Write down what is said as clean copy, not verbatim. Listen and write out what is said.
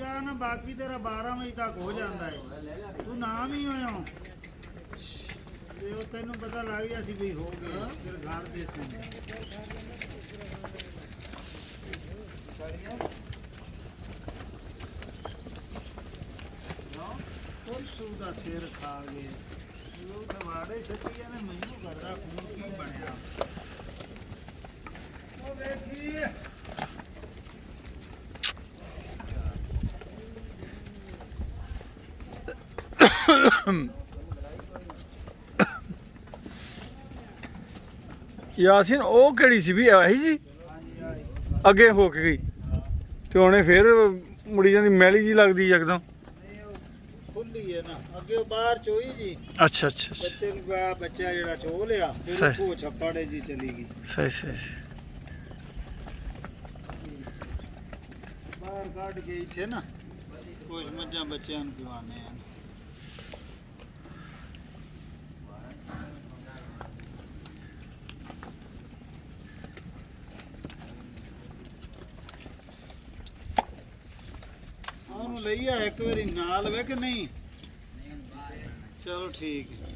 ਜਾ ਨਾ ਬਾਕੀ ਤੇਰਾ 12 ਵਜੇ ਤੱਕ ਹੋ ਜਾਂਦਾ ਹੈ ਤੂੰ ਨਾਮ ਹੀ ਹੋਇਆ ਤੇ ਉਹ ਤੈਨੂੰ ਪਤਾ ਲੱਗ ਗਿਆ ਸੀ ਵੀ ਹੋ ਗਿਆ ਫਿਰ ਘਰ ਦੇ ਸੀ ਪਰਸੂ ਦਾ ਸਿਰ ਖਾ ਗਏ ਉਹ ਤਾਂ ਵਾੜੇ ਛੱਤੀ ਨੇ ਮੈਨੂੰ ਕਰਦਾ ਖੂਨ ਕੀ ਬਣਿਆ ਉਹ ਵੇਖੀ यासीन ਉਹ ਕਿਹੜੀ ਸੀ ਵੀ ਆਹੀ ਸੀ ਅੱਗੇ ਹੋ ਕੇ ਗਈ ਤੇ ਉਹਨੇ ਫਿਰ ਮੁੜੀ ਜਾਂਦੀ ਮੈਲੀ ਜੀ ਲੱਗਦੀ ਯਕਦਮ ਖੁੱਲੀ ਹੈ ਨਾ ਅੱਗੇ ਉਹ ਬਾਹਰ ਚੋਈ ਜੀ ਅੱਛਾ ਅੱਛਾ ਬੱਚੇ ਨੂੰ ਬੱਚਾ ਜਿਹੜਾ ਚੋ ਲਿਆ ਫਿਰ ਉੱਥੋਂ ਛੱਪੜੇ ਜੀ ਚਲੀ ਗਈ ਸਹੀ ਸਹੀ ਬਾਹਰ ਕੱਢ ਕੇ ਇੱਥੇ ਨਾ ਕੁਝ ਮੱਝਾਂ ਬੱਚਿਆਂ ਨੂੰ ਪਿਵਾਉਂਦੇ ਆ ਉਹਨੂੰ ਲਈ ਆ ਇੱਕ ਵਾਰੀ ਨਾਲ ਵੇ ਕਿ ਨਹੀਂ ਚਲੋ ਠੀਕ ਹੈ